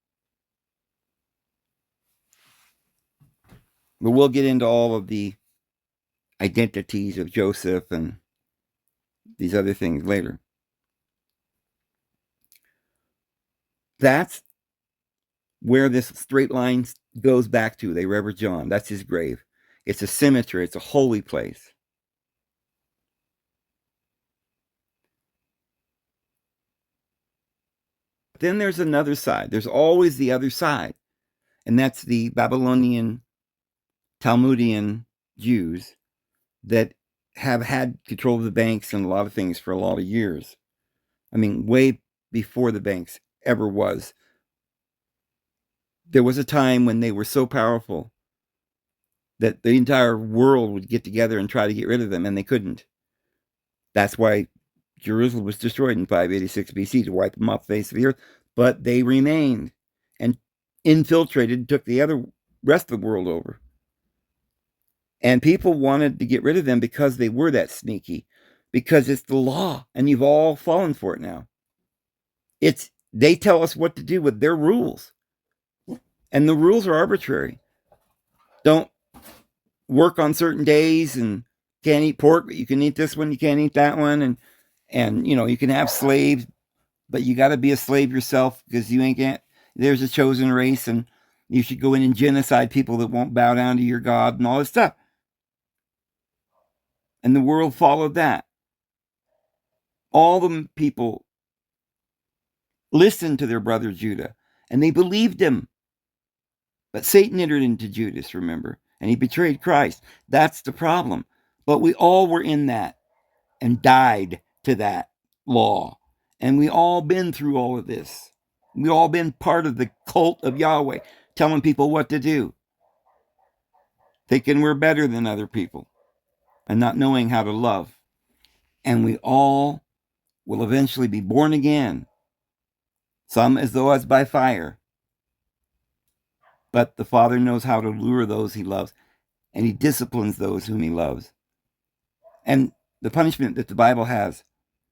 But we'll get into all of the identities of Joseph and these other things later. That's where this straight line goes back to. They rever John. That's his grave. It's a cemetery. It's a holy place. Then there's another side. There's always the other side. And that's the Babylonian, Talmudian Jews that have had control of the banks and a lot of things for a lot of years. I mean, way before the banks ever was. There was a time when they were so powerful that the entire world would get together and try to get rid of them, and they couldn't. That's why Jerusalem was destroyed in 586 BC, to wipe them off the face of the earth. But they remained and infiltrated and took the rest of the world over. And people wanted to get rid of them because they were that sneaky, because it's the law, and you've all fallen for it now. They tell us what to do with their rules, and the rules are arbitrary. Don't work on certain days, and can't eat pork, but you can eat this one, you can't eat that one, and you can have slaves, but you got to be a slave yourself, because you ain't there's a chosen race, and You should go in and genocide people that won't bow down to your God and all this stuff. And the world followed that. All the people listened to their brother Judah, and they believed him. But Satan entered into Judas, remember, and he betrayed Christ. That's the problem. But we all were in that and died to that law. And we all been through all of this. We all been part of the cult of Yahweh, telling people what to do, thinking we're better than other people, and not knowing how to love. And we all will eventually be born again, some as though as by fire. But the Father knows how to lure those he loves, and he disciplines those whom he loves. And the punishment that the Bible has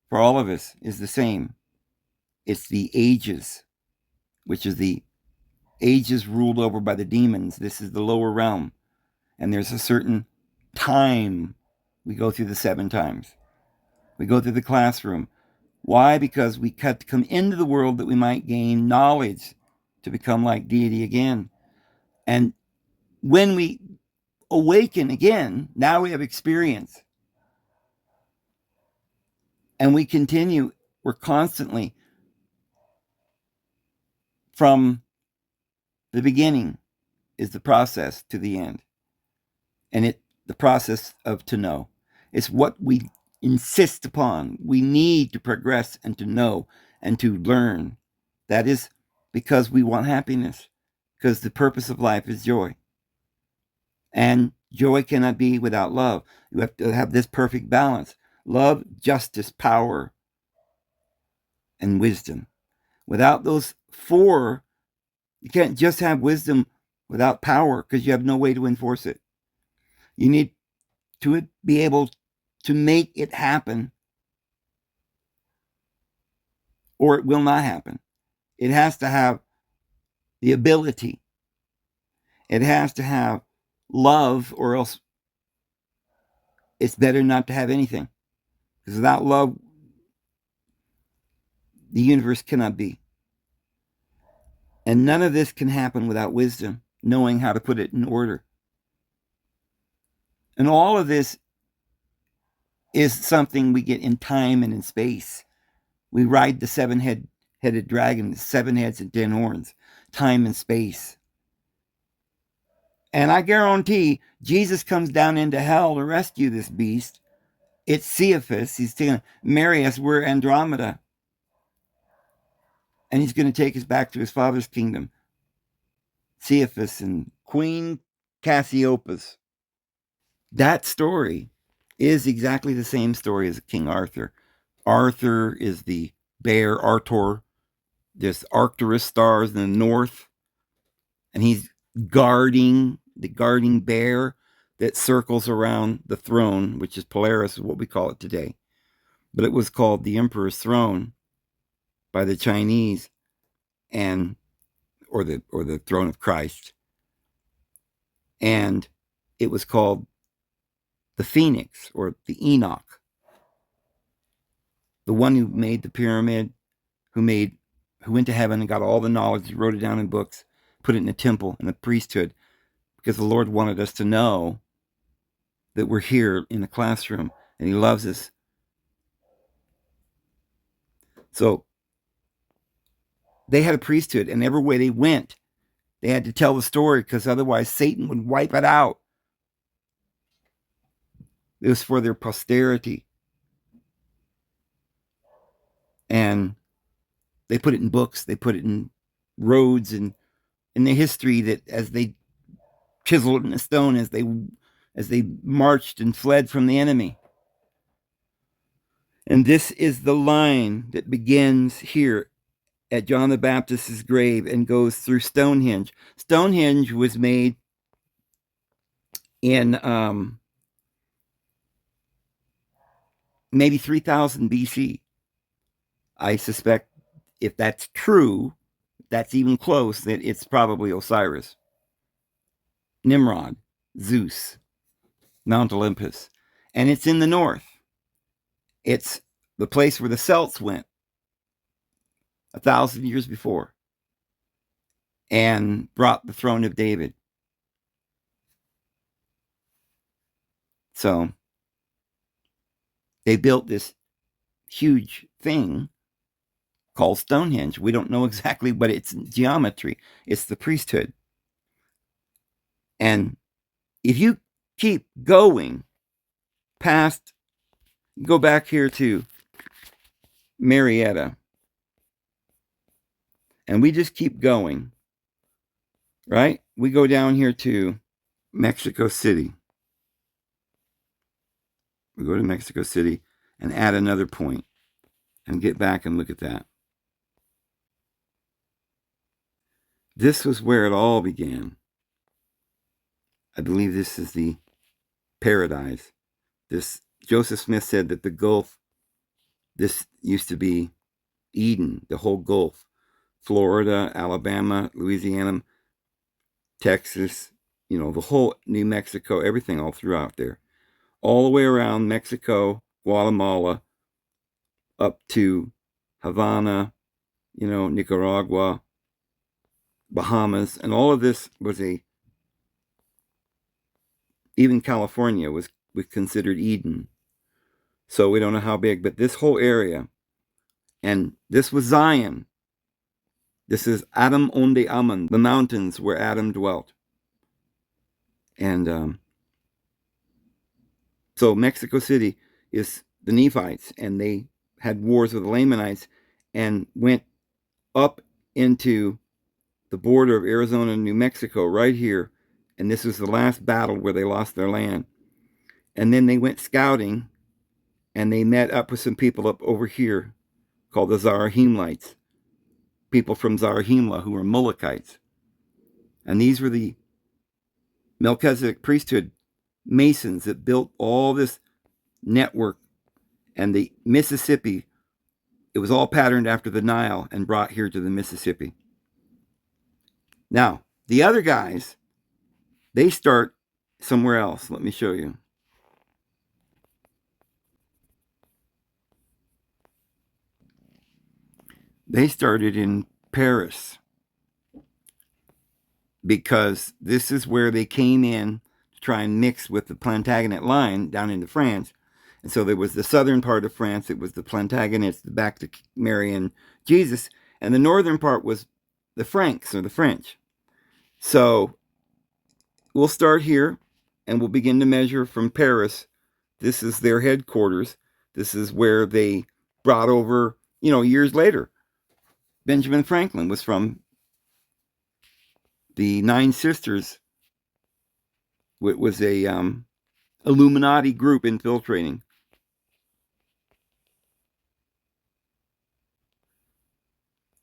for all of us is the same. It's the ages, which is the ages ruled over by the demons. This is the lower realm. And there's a certain time we go through the 7 times. We go through the classroom. Why? Because we had to come into the world that we might gain knowledge to become like deity again. And when we awaken again, now we have experience. And we continue, we're constantly from the beginning is the process to the end. And the process of to know. It's what we insist upon. We need to progress and to know and to learn. That is because we want happiness. Because the purpose of life is joy. And joy cannot be without love. You have to have this perfect balance. Love, justice, power, and wisdom. Without those 4, you can't just have wisdom without power because you have no way to enforce it. You need to be able to make it happen or it will not happen. It has to have the ability. It has to have love, or else it's better not to have anything. Because without love, the universe cannot be. And none of this can happen without wisdom, knowing how to put it in order. And all of this is something we get in time and in space. We ride the 7-headed dragon, 7 heads and 10 horns, time and space. And I guarantee Jesus comes down into hell to rescue this beast. It's Cephas. He's going to marry us. We're Andromeda. And he's going to take us back to his father's kingdom. Cephas and Queen Cassiopeia. That story is exactly the same story as King Arthur. Arthur is the bear, Artor. There's Arcturus stars in the north. And he's guarding the guarding bear that circles around the throne, which is Polaris, is what we call it today. But it was called the Emperor's Throne by the Chinese, and or the Throne of Christ. And it was called the Phoenix or the Enoch. The one who made the pyramid, who went to heaven and got all the knowledge, wrote it down in books, put it in a temple, in a priesthood, because the Lord wanted us to know that we're here in the classroom and he loves us. So they had a priesthood, and everywhere they went, they had to tell the story because otherwise Satan would wipe it out. It was for their posterity. And they put it in books, they put it in roads, and in the history that as they chiseled it in the stone, as they marched and fled from the enemy. And this is the line that begins here at John the Baptist's grave and goes through Stonehenge. Stonehenge was made in maybe 3000 BC. I suspect if that's true, that's even close, that it's probably Osiris, Nimrod, Zeus, Mount Olympus. And it's in the north. It's the place where the Celts went 1,000 years before. and brought the throne of David. So they built this huge thing called Stonehenge. We don't know exactly what its geometry. It's the priesthood. And if you keep going past, go back here to Marietta, and we just keep going, right? We go down here to Mexico City. We go to Mexico City and add another point and get back and look at that. This was where it all began. I believe this is the paradise. This Joseph Smith said that the Gulf, this used to be Eden, the whole Gulf. Florida, Alabama, Louisiana, Texas, the whole New Mexico, everything all throughout there. All the way around Mexico, Guatemala, up to Havana, Nicaragua, Bahamas, and all of this was even California was considered Eden. So we don't know how big, but this whole area, and this was Zion. This is Adam onde Ammon, the mountains where Adam dwelt. And so Mexico City is the Nephites, and they had wars with the Lamanites and went up into the border of Arizona and New Mexico right here. And this was the last battle where they lost their land. And then they went scouting, and they met up with some people up over here called the Zarahemlites, people from Zarahemla who were Mulekites. And these were the Melchezedeck priesthood masons that built all this network. And the Mississippi, it was all patterned after the Nile and brought here to the Mississippi. Now, the other guys, they start somewhere else. Let me show you. They started in Paris because this is where they came in to try and mix with the Plantagenet line down into France. And so there was the southern part of France. It was the Plantagenets back to Mary and Jesus. And the northern part was the Franks or the French. So we'll start here and we'll begin to measure from Paris. This is their headquarters. This is where they brought over, years later. Benjamin Franklin was from the Nine Sisters. It was a Illuminati group infiltrating.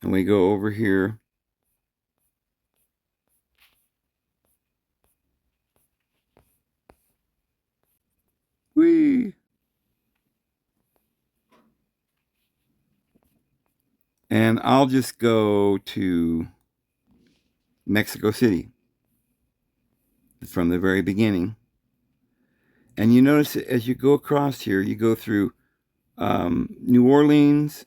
And we go over here. Whee! And I'll just go to Mexico City from the very beginning. And you notice that as you go across here, you go through New Orleans,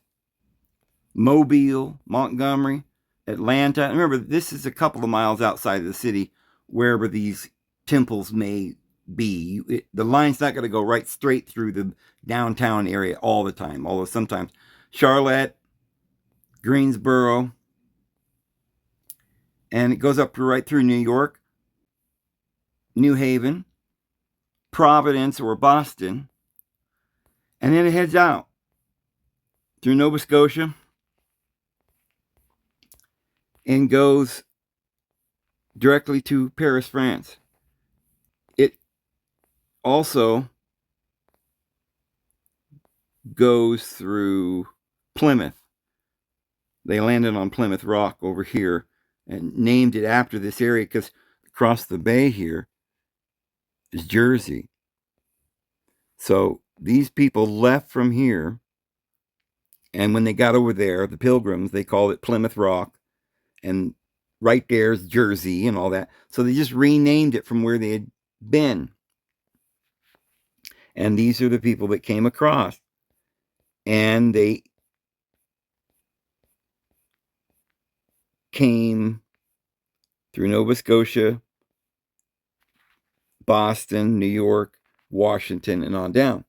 Mobile, Montgomery, Atlanta. And remember, this is a couple of miles outside of the city, wherever these temples may be. The line's not going to go right straight through the downtown area all the time, although sometimes. Charlotte, Greensboro, and it goes up right through New York, New Haven, Providence or Boston, and then it heads out through Nova Scotia and goes directly to Paris, France. It also goes through Plymouth. They landed on Plymouth Rock over here and named it after this area because across the bay here is Jersey. So these people left from here, and when they got over there, the Pilgrims, they called it Plymouth Rock, and right there's Jersey and all that. So they just renamed it from where they had been. And these are the people that came across. And they came through Nova Scotia, Boston, New York, Washington, and on down.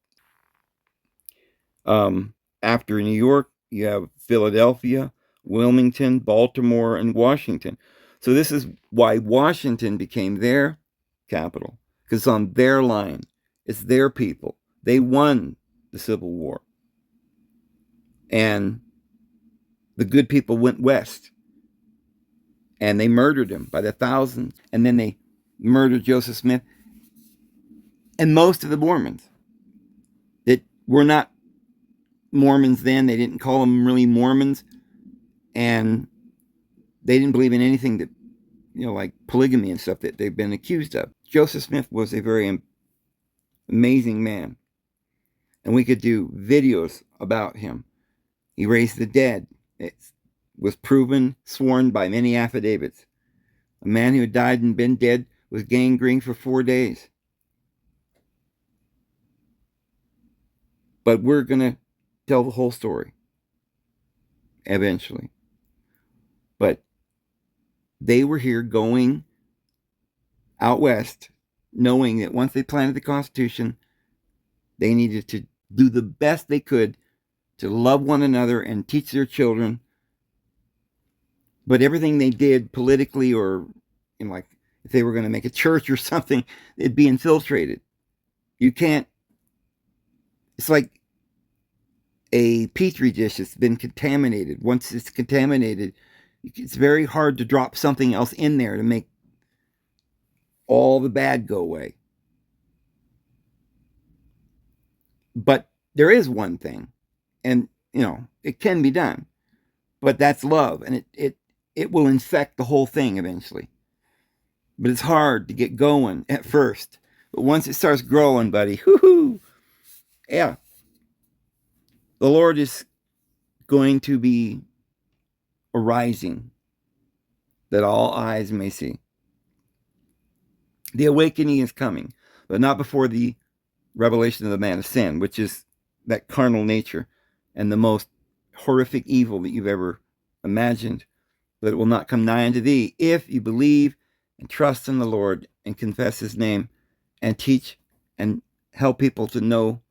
After New York, you have Philadelphia, Wilmington, Baltimore, and Washington. So this is why Washington became their capital, because it's on their line. It's their people. They won the Civil War. And the good people went west. And they murdered him by the thousands. And then they murdered Joseph Smith and most of the Mormons that were not Mormons then. They didn't call them really Mormons. And they didn't believe in anything that, like polygamy and stuff that they've been accused of. Joseph Smith was a very amazing man. And we could do videos about him. He raised the dead. It was proven, sworn by many affidavits. A man who had died and been dead was gangrene for 4 days. But we're going to tell the whole story eventually. But they were here going out west, knowing that once they planted the Constitution, they needed to do the best they could to love one another and teach their children. But everything they did politically, or like if they were going to make a church or something, it'd be infiltrated. You can't. It's like a petri dish that's been contaminated. Once it's contaminated, it's very hard to drop something else in there to make all the bad go away. But there is one thing, and it can be done, but that's love, and it will infect the whole thing eventually. But it's hard to get going at first. But once it starts growing, buddy, whoo-hoo, yeah, the Lord is going to be arising that all eyes may see. The awakening is coming, but not before the revelation of the man of sin, which is that carnal nature and the most horrific evil that you've ever imagined. But it will not come nigh unto thee if you believe and trust in the Lord and confess his name and teach and help people to know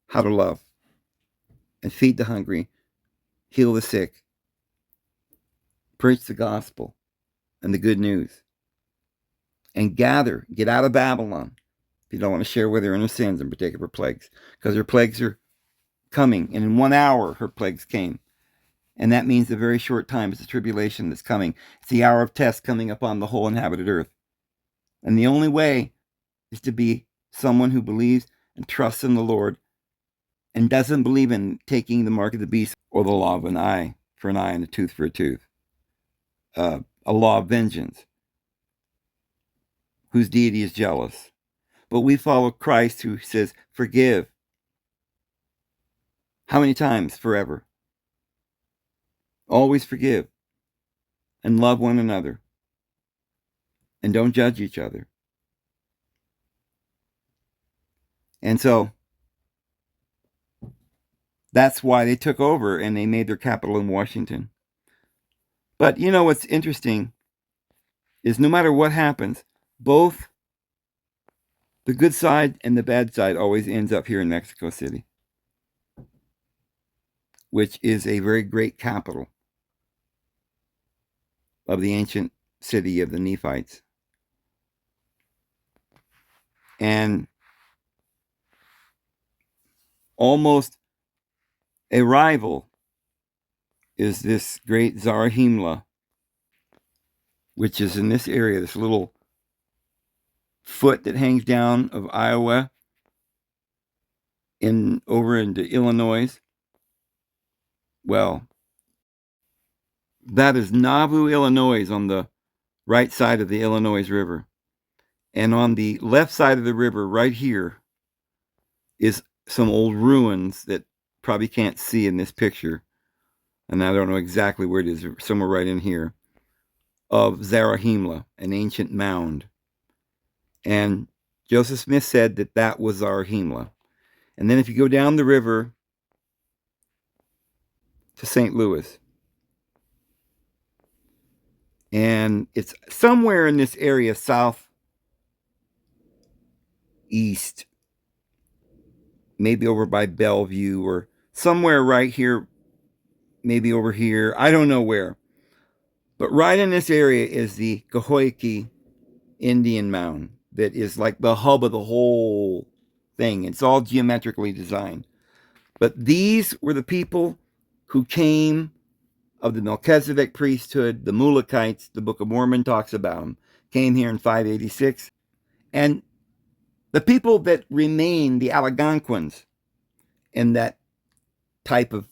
how to love and feed the hungry, heal the sick, preach the gospel and the good news, and get out of Babylon if you don't want to share with her in her sins and partake of her plagues, because her plagues are coming, and in 1 hour her plagues came. And that means a very short time. It's the tribulation that's coming. It's the hour of test coming upon the whole inhabited earth. And the only way is to be someone who believes and trusts in the Lord and doesn't believe in taking the mark of the beast or the law of an eye for an eye and a tooth for a tooth. A law of vengeance, whose deity is jealous. But we follow Christ, who says, forgive. How many times? Forever. Always forgive and love one another and don't judge each other. And so that's why they took over and they made their capital in Washington. But what's interesting is no matter what happens, both the good side and the bad side always ends up here in Mexico City, which is a very great capital of the ancient city of the Nephites. And almost a rival is this great Zarahemla, which is in this area, this little foot that hangs down of Iowa over into Illinois. Well, that is Nauvoo, Illinois, on the right side of the Illinois River. And on the left side of the river, right here, is some old ruins that probably can't see in this picture. And I don't know exactly where it is, somewhere right in here, of Zarahemla, an ancient mound. And Joseph Smith said that was Zarahemla. And then if you go down the river to St. Louis, And it's somewhere in this area, southeast, maybe over by Bellevue, or somewhere right here, maybe over here. I don't know where. But right in this area is the Cahoyki Indian Mound that is like the hub of the whole thing. It's all geometrically designed. But these were the people who came of the Melchezedeck priesthood, the Mulekites. The Book of Mormon talks about them, came here in 586. And the people that remain, the Algonquins, in that type of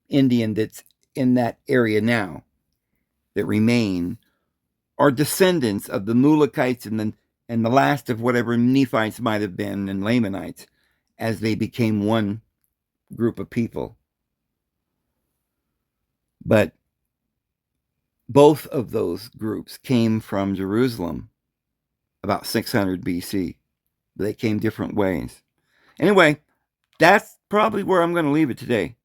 Indian that's in that area now, that remain, are descendants of the Mulekites and the last of whatever Nephites might have been and Lamanites as they became one group of people. But both of those groups came from Jerusalem about 600 BC. They came different ways. Anyway, that's probably where I'm going to leave it today.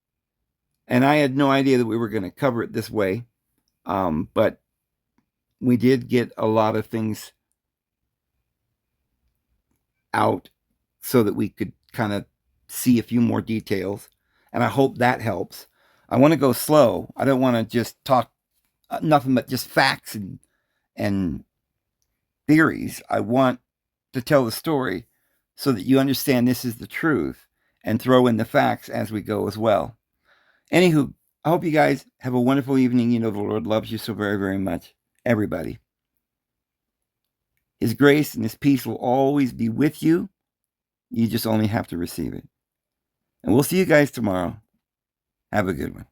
And I had no idea that we were going to cover it this way. But we did get a lot of things out so that we could kind of see a few more details. And I hope that helps. I want to go slow. I don't want to just talk nothing but just facts and theories. I want to tell the story so that you understand this is the truth and throw in the facts as we go as well. Anywho, I hope you guys have a wonderful evening. You know the Lord loves you so very, very much. Everybody. His grace and His peace will always be with you. You just only have to receive it. And we'll see you guys tomorrow. Have a good one.